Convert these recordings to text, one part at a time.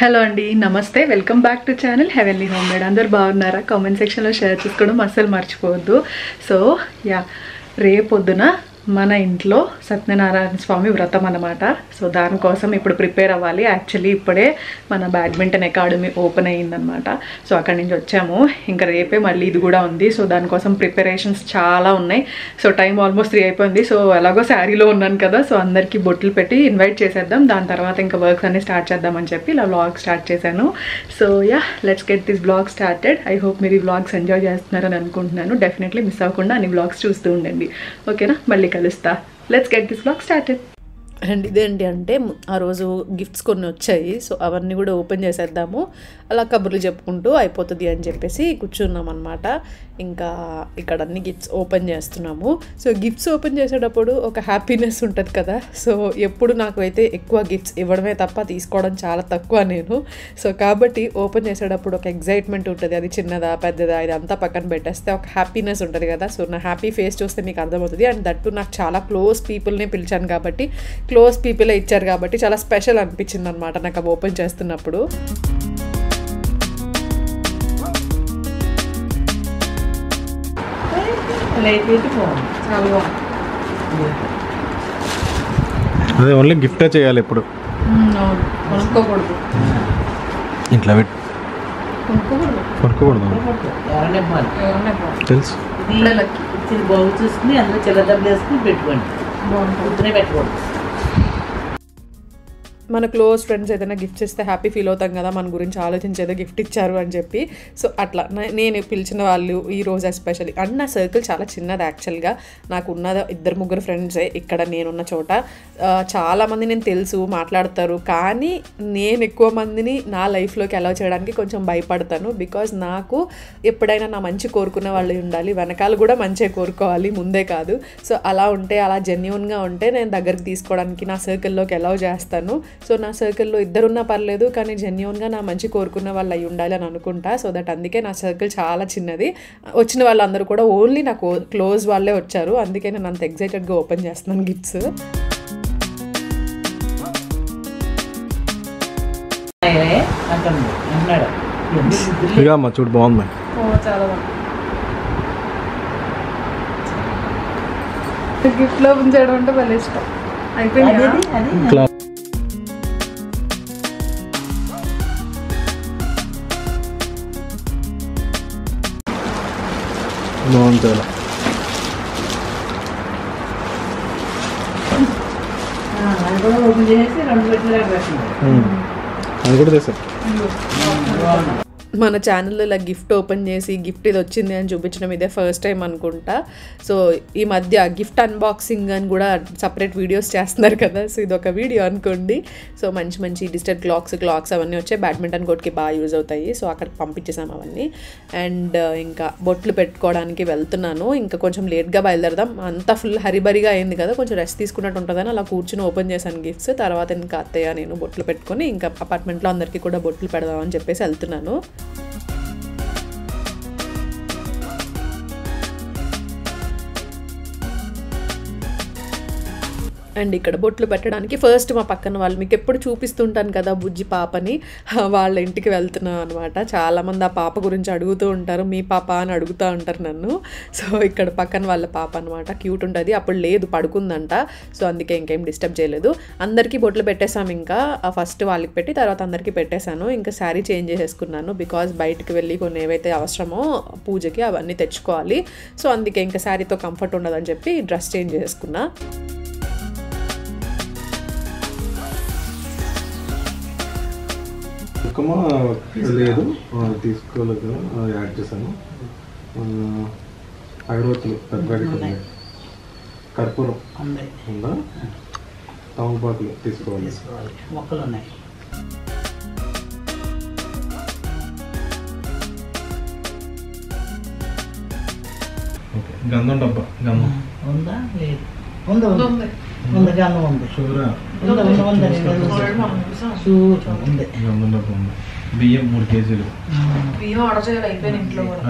Hello అండి, నమస్తే. Welcome back to channel heavenly home made. అందరు బాగున్నారా? కామెంట్ సెక్షన్లో షేర్ చేసుకోవడం అస్సలు మర్చిపోవద్దు. సో రేపొద్దున మన ఇంట్లో సత్యనారాయణ స్వామి వ్రతం అన్నమాట. సో దానికోసం ఇప్పుడు ప్రిపేర్ అవ్వాలి. యాక్చువల్లీ ఇప్పుడే మన బ్యాడ్మింటన్ అకాడమీ ఓపెన్ అయ్యిందనమాట. సో అక్కడి నుంచి వచ్చాము. ఇంకా రేపే మళ్ళీ ఇది కూడా ఉంది. సో దానికోసం ప్రిపరేషన్స్ చాలా ఉన్నాయి. సో టైం ఆల్మోస్ట్ 3 అయిపోయింది. సో ఎలాగో శారీలో ఉన్నాను కదా, సో అందరికీ బొట్లు పెట్టి ఇన్వైట్ చేసేద్దాం. దాని తర్వాత ఇంకా వర్క్స్ అన్ని స్టార్ట్ చేద్దామని చెప్పి ఇలా వ్లాగ్ స్టార్ట్ చేశాను. So let's get this vlog started. I hope మీరు ఈ వ్లాగ్స్ ఎంజాయ్ చేస్తున్నారని అనుకుంటున్నాను. డెఫినెట్లీ మిస్ అవ్వకుండా అన్ని వ్లాగ్స్ చూస్తూ ఉండండి. ఓకేనా? మళ్ళీ కలుస్తా. Let's get this vlog started. And ఇదేంటి అంటే ఆ రోజు గిఫ్ట్స్ కొన్ని వచ్చాయి. సో అవన్నీ కూడా ఓపెన్ చేసేద్దాము, అలా కబుర్లు చెప్పుకుంటూ అయిపోతుంది అని చెప్పేసి కూర్చున్నాం అనమాట. ఇంకా ఇక్కడ అన్ని గిఫ్ట్స్ ఓపెన్ చేస్తున్నాము. సో గిఫ్ట్స్ ఓపెన్ చేసేటప్పుడు ఒక హ్యాపీనెస్ ఉంటుంది కదా. సో ఎప్పుడు నాకు అయితే ఎక్కువ గిఫ్ట్స్ ఇవ్వడమే తప్ప తీసుకోవడం చాలా తక్కువ నేను. సో కాబట్టి ఓపెన్ చేసేటప్పుడు ఒక ఎగ్జైట్మెంట్ ఉంటుంది. అది చిన్నదా పెద్దదా ఇదంతా పక్కన పెట్టేస్తే ఒక హ్యాపీనెస్ ఉంటుంది కదా. సో నా హ్యాపీ ఫేస్ చూస్తే మీకు అర్థమవుతుంది. అండ్ దట్టు నాకు చాలా క్లోజ్ పీపుల్ని పిలిచాను కాబట్టి, క్లోజ్ పీపులే ఇచ్చారు కాబట్టి చాలా స్పెషల్ అనిపించింది అనమాట నాకు అవి ఓపెన్ చేస్తున్నప్పుడు. అదే ఓన్లీ గిఫ్టే చేయాలి ఎప్పుడు. కొనుక్కోకూడదు, ఇంట్లో పెట్టి కొనుక్కోకూడదు తెలుసు. బాగు చూసుకుని అందులో చిల్లర డబ్బులు వేసుకుని పెట్టుకోండి, పొద్దునే పెట్టకూడదు. మన క్లోజ్ ఫ్రెండ్స్ ఏదైనా గిఫ్ట్స్ ఇస్తే హ్యాపీ ఫీల్ అవుతాం కదా, మన గురించి ఆలోచించి ఏదో గిఫ్ట్ ఇచ్చారు అని చెప్పి. సో అట్లా నేను పిలిచిన వాళ్ళు ఈరోజు ఎస్పెషల్లీ. అండ్ నా సర్కిల్ చాలా చిన్నది యాక్చువల్గా. నాకు ఉన్న 2-3 ఫ్రెండ్సే ఇక్కడ నేనున్న చోట. చాలామంది నేను తెలుసు, మాట్లాడతారు. కానీ నేను ఎక్కువ మందిని నా లైఫ్లోకి అలౌ చేయడానికి కొంచెం భయపడతాను. బికాజ్ నాకు ఎప్పుడైనా నా మంచి కోరుకునే వాళ్ళు ఉండాలి, వెనకాల కూడా మంచిగా కోరుకోవాలి, ముందే కాదు. సో అలా ఉంటే, అలా జెన్యూన్గా ఉంటే నేను దగ్గరికి తీసుకోవడానికి నా సర్కిల్లోకి అలౌ చేస్తాను. సో నా సర్కిల్లో 2 ఉన్నా పర్లేదు, కానీ జెన్యూన్గా నా మంచి కోరుకున్న వాళ్ళు అయి ఉండాలి అని అనుకుంటా. సో దట్ అందుకే నా సర్కిల్ చాలా చిన్నది. వచ్చిన వాళ్ళందరూ కూడా ఓన్లీ నాకు క్లోజ్ వాళ్ళే వచ్చారు. అందుకే నేను అంత ఎగ్జైటెడ్గా ఓపెన్ చేస్తున్నాను గిఫ్ట్స్. అమ్మ చూడు బాగుంది. చాలా బాగుంది. గిఫ్ట్లో ఓపెన్ చేయడం అంటే భలే ఇష్టం. అయిపోయింది. బాగుంది. అది కూడా ఓపెన్ చేసి 2 పెట్టిన అది కూడా చేశారు. మన ఛానల్లో ఇలా గిఫ్ట్ ఓపెన్ చేసి గిఫ్ట్ ఇది వచ్చింది అని చూపించడం ఇదే ఫస్ట్ టైం అనుకుంటా. సో ఈ మధ్య గిఫ్ట్ అన్బాక్సింగ్ అని కూడా సపరేట్ వీడియోస్ చేస్తున్నారు కదా. సో ఇది ఒక వీడియో అనుకోండి. సో మంచి డిజిటల్ క్లాక్స్ అవన్నీ వచ్చాయి. బ్యాడ్మింటన్ కోర్ట్కి బాగా యూజ్ అవుతాయి. సో అక్కడికి పంపించేసాము అవన్నీ. అండ్ ఇంకా బొట్లు పెట్టుకోవడానికి వెళ్తున్నాను. ఇంకా కొంచెం లేట్గా బయలుదేరదాం. అంతా ఫుల్ హరిబరిగా అయింది కదా, కొంచెం రెస్ట్ తీసుకున్నట్టు ఉంటుందని అలా కూర్చుని ఓపెన్ చేశాను గిఫ్ట్స్. తర్వాత ఇంకా అత్తయ్య నేను బొట్లు పెట్టుకొని ఇంకా అపార్ట్మెంట్లో అందరికీ కూడా బొట్లు పెడదామని చెప్పేసి వెళ్తున్నాను. అండ్ ఇక్కడ బొట్లు పెట్టడానికి ఫస్ట్ మా పక్కన వాళ్ళు, మీకు ఎప్పుడు చూపిస్తుంటాను కదా బుజ్జి పాపని, వాళ్ళ ఇంటికి వెళ్తున్నాను అనమాట. చాలామంది ఆ పాప గురించి అడుగుతూ ఉంటారు, మీ పాప అని అడుగుతూ ఉంటారు నన్ను. సో ఇక్కడ పక్కన వాళ్ళ పాప అనమాట, క్యూట్ ఉంటుంది. అప్పుడు లేదు, పడుకుందంట. సో అందుకే ఇంకేం డిస్టర్బ్ చేయలేదు. అందరికీ బొట్లు పెట్టేశాము. ఇంకా ఫస్ట్ వాళ్ళకి పెట్టి తర్వాత అందరికీ పెట్టేశాను. ఇంకా శారీ చేంజ్ చేసేసుకున్నాను. బికాజ్ బయటకు వెళ్ళి కొన్ని ఏవైతే అవసరమో పూజకి అవన్నీ తెచ్చుకోవాలి. సో అందుకే ఇంకా శారీతో కంఫర్ట్ ఉండదని చెప్పి డ్రెస్ చేంజ్ చేసుకున్నా. లేదు తీసుకోలేదు, యాడ్ చేశాను. అగరవత్తులు పెద్దగా, కర్పూరం ఉందా, తమలపాకులు తీసుకోవాలి. మొక్కలు ఉన్నాయి. గంధం డబ్బా, గంధం ఉందా? లేదు, ఉంది. గంధం ఉంది. షూరా ఉంది. గంధం డబ్బా ఉంది. బియ్యం 3 కేజీలు. బియ్యం ఆర్డర్ చేయాలి, అయిపోయిన ఇంట్లో కూడా.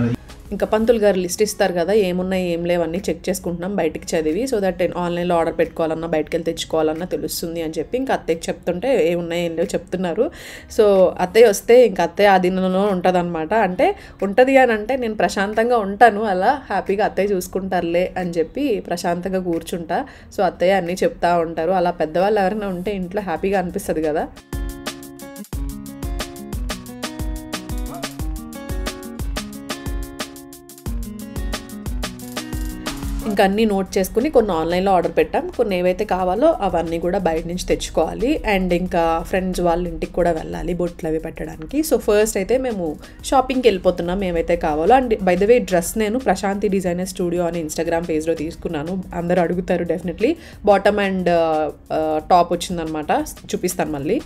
ఇంకా పంతులు గారు లిస్ట్ ఇస్తారు కదా, ఏమున్నాయి ఏం లేవన్నీ చెక్ చేసుకుంటున్నాం బయటికి చదివి, సో దట్ ఆన్లైన్లో ఆర్డర్ పెట్టుకోవాలన్నా బయటకు వెళ్ళి తెచ్చుకోవాలన్నా తెలుస్తుంది అని చెప్పి ఇంకా అత్తయ్యకి చెప్తుంటే ఏమున్నాయి ఏం లేవు చెప్తున్నారు. సో అత్తయ్య వస్తే ఇంకా అత్తయ్య ఆధీనంలో ఉంటుంది అనమాట. అంటే ఉంటుంది అని అంటే నేను ప్రశాంతంగా ఉంటాను, అలా హ్యాపీగా అత్తయ్య చూసుకుంటారులే అని చెప్పి ప్రశాంతంగా కూర్చుంటా. సో అత్తయ్య అన్నీ చెప్తా ఉంటారు. అలా పెద్దవాళ్ళు ఎవరైనా ఉంటే ఇంట్లో హ్యాపీగా అనిపిస్తుంది కదా. ఇంకా అన్నీ నోట్ చేసుకుని కొన్ని ఆన్లైన్లో ఆర్డర్ పెట్టాం, కొన్ని ఏవైతే కావాలో అవన్నీ కూడా బయట నుంచి తెచ్చుకోవాలి. అండ్ ఇంకా ఫ్రెండ్స్ వాళ్ళ ఇంటికి కూడా వెళ్ళాలి బొట్లు అవి పెట్టడానికి. సో ఫస్ట్ అయితే మేము షాపింగ్కి వెళ్ళిపోతున్నాం ఏవైతే కావాలో. And by the way dress నేను ప్రశాంతి డిజైనర్ స్టూడియో అని ఇన్స్టాగ్రామ్ పేజ్లో తీసుకున్నాను. అందరూ అడుగుతారు డెఫినెట్లీ. బాటమ్ అండ్ టాప్ వచ్చిందనమాట, చూపిస్తాను మళ్ళీ.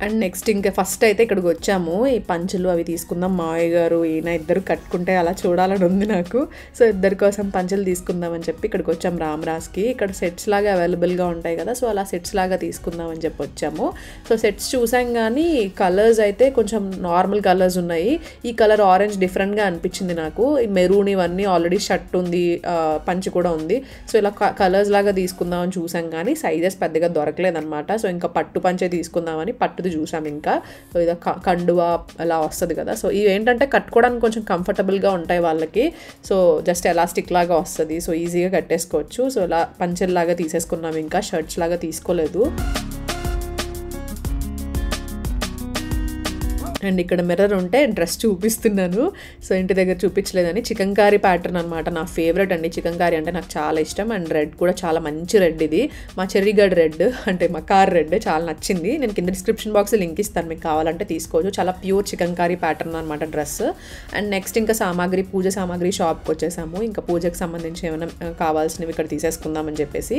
అండ్ నెక్స్ట్ ఇంకా ఫస్ట్ అయితే ఇక్కడికి వచ్చాము, ఈ పంచులు అవి తీసుకుందాం. మావయ్య గారు ఈయన ఇద్దరు కట్టుకుంటే అలా చూడాలని ఉంది నాకు. సో ఇద్దరి కోసం పంచులు తీసుకుందామని చెప్పి ఇక్కడికి వచ్చాం రామ్రాజ్కి. ఇక్కడ సెట్స్ లాగా అవైలబుల్గా ఉంటాయి కదా, సో అలా సెట్స్ లాగా తీసుకుందామని చెప్పి వచ్చాము. సో సెట్స్ చూసాం కానీ కలర్స్ అయితే కొంచెం నార్మల్ కలర్స్ ఉన్నాయి. ఈ కలర్ ఆరెంజ్ డిఫరెంట్గా అనిపించింది నాకు. ఈ మెరూన్ ఇవన్నీ ఆల్రెడీ షర్ట్ ఉంది, పంచ్ కూడా ఉంది. సో ఇలా కలర్స్ లాగా తీసుకుందామని చూసాం కానీ సైజెస్ పెద్దగా దొరకలేదన్నమాట. సో ఇంకా పట్టు పంచే తీసుకుందామని పట్టుది చూసాం. ఇంకా సో ఇది కండువా అలా వస్తుంది కదా, సో ఇవి ఏంటంటే కట్టుకోవడానికి కొంచెం కంఫర్టబుల్గా ఉంటాయి వాళ్ళకి. సో జస్ట్ ఎలాస్టిక్ లాగా వస్తుంది, సో ఈజీగా కట్టేసుకోవచ్చు. సో ఇలా పంచెల్లాగా తీసేసుకున్నాం, ఇంకా షర్ట్స్ లాగా తీసుకోలేదు. అండ్ ఇక్కడ మిర్రర్ ఉంటే డ్రెస్ చూపిస్తున్నాను. సో ఇంటి దగ్గర చూపించలేదని చికంకారీ ప్యాటర్న్ అనమాట. నా ఫేవరెట్ అండి చికంకారీ, అంటే నాకు చాలా ఇష్టం. అండ్ రెడ్ కూడా చాలా మంచి రెడ్, ఇది మా చెర్రీగడ్ రెడ్, అంటే మా కార్ రెడ్ చాలా నచ్చింది. నేను కింద డిస్క్రిప్షన్ బాక్స్ లింక్ ఇస్తాను, మీకు కావాలంటే తీసుకోవచ్చు. చాలా ప్యూర్ చికంకారీ ప్యాటర్న్ అనమాట డ్రెస్. అండ్ నెక్స్ట్ ఇంకా సామాగ్రి, పూజ సామాగ్రి షాప్కి వచ్చేసాము. ఇంకా పూజకి సంబంధించి ఏమైనా కావాల్సినవి ఇక్కడ తీసేసుకుందామని చెప్పేసి.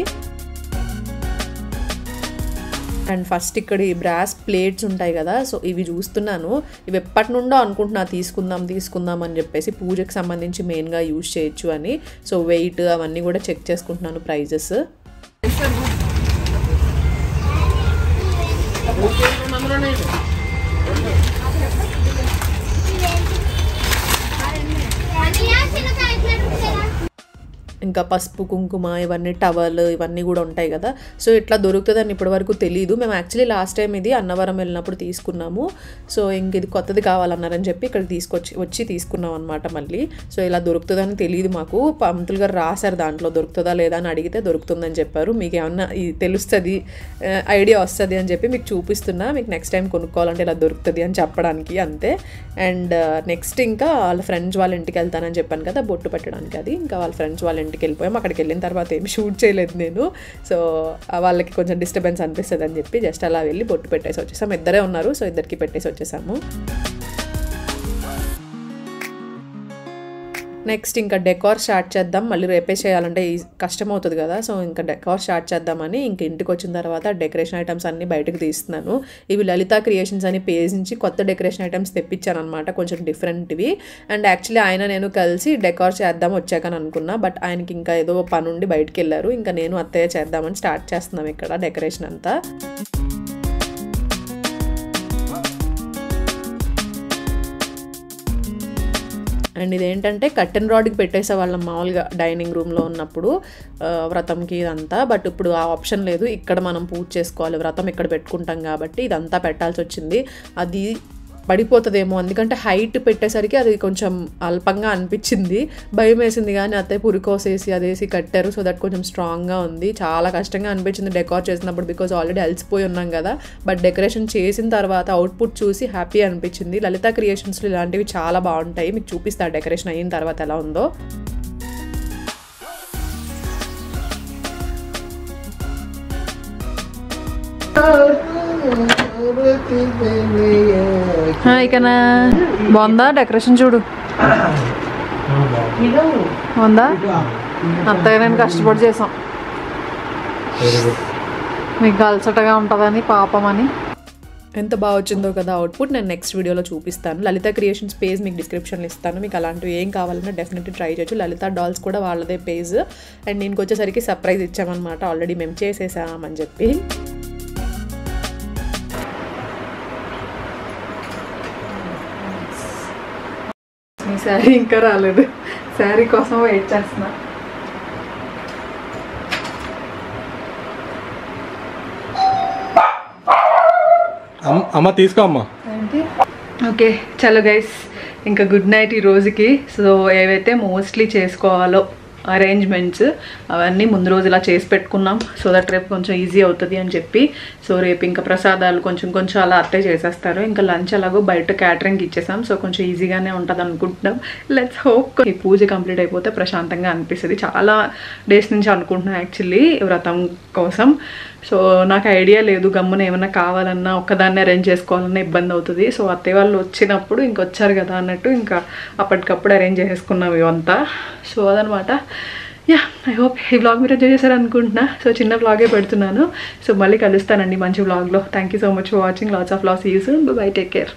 అండ్ ఫస్ట్ ఇక్కడ ఈ బ్రాస్ ప్లేట్స్ ఉంటాయి కదా, సో ఇవి చూస్తున్నాను. ఇవి ఎప్పటి నుండో అనుకుంటున్నా తీసుకుందాం అని చెప్పేసి, పూజకి సంబంధించి మెయిన్గా యూజ్ చేయొచ్చు అని. సో వెయిట్ అవన్నీ కూడా చెక్ చేసుకుంటున్నాను, ప్రైజెస్. ఇంకా పసుపు కుంకుమ ఇవన్నీ టవల్ ఇవన్నీ కూడా ఉంటాయి కదా, సో ఇట్లా దొరుకుతుందని ఇప్పటివరకు తెలియదు. మేము యాక్చువల్లీ లాస్ట్ టైం ఇది అన్నవరం వెళ్ళినప్పుడు తీసుకున్నాము. సో ఇంక ఇది కొత్తది కావాలన్నారని చెప్పి ఇక్కడికి వచ్చి తీసుకున్నాం అనమాట మళ్ళీ. సో ఇలా దొరుకుతుందని తెలియదు మాకు. పంతులు గారు రాశారు దాంట్లో దొరుకుతుందా లేదా అని అడిగితే దొరుకుతుందని చెప్పారు. మీకు ఏమన్నా తెలుస్తుంది ఐడియా వస్తుంది అని చెప్పి మీకు చూపిస్తున్నా, మీకు నెక్స్ట్ టైం కొనుక్కోవాలంటే ఇలా దొరుకుతుంది అని చెప్పడానికి అంతే. అండ్ నెక్స్ట్ ఇంకా వాళ్ళ ఫ్రెండ్స్ వాళ్ళ ఇంటికి వెళ్తానని చెప్పాను కదా బొట్టు పెట్టడానికి, అది ఇంకా వాళ్ళ ఫ్రెండ్స్ వాళ్ళ ఇంటికి వెళ్ళిపోయాం. అక్కడికి వెళ్ళిన తర్వాత ఏమి షూట్ చేయలేదు నేను. సో వాళ్ళకి కొంచెం డిస్టర్బెన్స్ అనిపిస్తుంది అని చెప్పి జస్ట్ అలా వెళ్ళి బొట్టు పెట్టేసి వచ్చేసాము. ఇద్దరే ఉన్నారు, సో ఇద్దరికి పెట్టేసి వచ్చేసాము. నెక్స్ట్ ఇంకా డెకార్ స్టార్ట్ చేద్దాం, మళ్ళీ రేపే చేయాలంటే కష్టం అవుతుంది కదా. సో ఇంకా డెకార్ స్టార్ట్ చేద్దామని ఇంక ఇంటికి వచ్చిన తర్వాత డెకరేషన్ ఐటమ్స్ అన్నీ బయటకు తీస్తున్నాను. ఇవి లలిత క్రియేషన్స్ అని పేజ్ నుంచి కొత్త డెకరేషన్ ఐటమ్స్ తెప్పించాను అనమాట, కొంచెం డిఫరెంట్వి. అండ్ యాక్చువల్లీ ఆయన నేను కలిసి డెకార్ చేద్దాం వచ్చాకని అనుకున్నా, బట్ ఆయనకి ఇంకా ఏదో పని ఉండి బయటకు వెళ్ళారు. ఇంకా నేను అత్తయ్య చేద్దామని స్టార్ట్ చేస్తున్నాం ఇక్కడ డెకరేషన్ అంతా. అండ్ ఇదేంటంటే కట్టెన్ రాడ్కి పెట్టేసేవాళ్ళం మామూలుగా డైనింగ్ రూమ్లో ఉన్నప్పుడు వ్రతంకి ఇదంతా. బట్ ఇప్పుడు ఆ ఆప్షన్ లేదు, ఇక్కడ మనం పూజ చేసుకోవాలి, వ్రతం ఇక్కడ పెట్టుకుంటాం కాబట్టి ఇదంతా పెట్టాల్సి వచ్చింది. అది పడిపోతుందేమో, ఎందుకంటే హైట్ పెట్టేసరికి అది కొంచెం అల్పంగా అనిపించింది, భయం వేసింది. కానీ అత్తయ్య పురికోసేసి అదేసి కట్టారు, సో దట్ కొంచెం స్ట్రాంగ్గా ఉంది. చాలా కష్టంగా అనిపించింది డెకార్ చేసినప్పుడు, బికాజ్ ఆల్రెడీ అలసిపోయి ఉన్నాం కదా. బట్ డెకరేషన్ చేసిన తర్వాత అవుట్పుట్ చూసి హ్యాపీ అనిపించింది. లలిత క్రియేషన్స్లో ఇలాంటివి చాలా బాగుంటాయి, మీకు చూపిస్తారు డెకరేషన్ అయిన తర్వాత ఎలా ఉందో. ఇకనా బాగుందా డెకరేషన్? చూడు బాగుందా? అంతగా నేను కష్టపడి చేసాం, మీకు అలసటగా ఉంటుందని పాపం అని. ఎంత బాగా వచ్చిందో కదా అవుట్పుట్. నేను నెక్స్ట్ వీడియోలో చూపిస్తాను. లలిత క్రియేషన్స్ పేజ్ మీకు డిస్క్రిప్షన్లో ఇస్తాను, మీకు అలాంటివి ఏం కావాలన్నా డెఫినెట్లీ ట్రై చేయొచ్చు. లలిత డాల్స్ కూడా వాళ్ళదే పేజ్. అండ్ నేను వచ్చేసరికి సర్ప్రైజ్ ఇచ్చామన్నమాట, ఆల్రెడీ మేము చేసేసామని చెప్పి. శారీ ఇంకా రాలేదు, శారీ కోసం వెయిట్ చేస్తున్నా. అమ్మ తీసుకో అమ్మ. ఓకే చలో గైస్, ఇంకా గుడ్ నైట్ ఈ రోజుకి. సో ఏవైతే మోస్ట్లీ చేసుకోవాలో అరేంజ్మెంట్స్ అవన్నీ ముందు రోజు ఇలా చేసి పెట్టుకున్నాం, సో దట్ రేపు కొంచెం ఈజీ అవుతుంది అని చెప్పి. సో రేపు ఇంకా ప్రసాదాలు కొంచెం అలా అట్టే చేసేస్తారు. ఇంకా లంచ్ అలాగో బయట క్యాటరింగ్కి ఇచ్చేసాం, సో కొంచెం ఈజీగానే ఉంటుంది అనుకుంటున్నాం. లెట్స్ హోప్ ఈ పూజ కంప్లీట్ అయిపోతే ప్రశాంతంగా అనిపిస్తుంది. చాలా డేస్ నుంచి అనుకుంటున్నాను యాక్చువల్లీ వ్రతం కోసం. సో నాకు ఐడియా లేదు, గమ్మున ఏమైనా కావాలన్నా ఒక్కదాన్ని అరేంజ్ చేసుకోవాలన్నా ఇబ్బంది అవుతుంది. సో అత్తయ్య వాళ్ళు వచ్చినప్పుడు ఇంకొచ్చారు కదా అన్నట్టు ఇంకా అప్పటికప్పుడు అరేంజ్ చేసేసుకున్నాం ఇవంతా. సో అదనమాట. యా, ఐ హోప్ ఈ వ్లాగ్ మీరు ఎంజాయ్ చేశారు అనుకుంటున్నా. సో చిన్న వ్లాగే పెడుతున్నాను. సో మళ్ళీ కలుస్తానండి మంచి వ్లాగ్లో. Thank you so much for watching. Lots of love. See you soon. Bye, take care.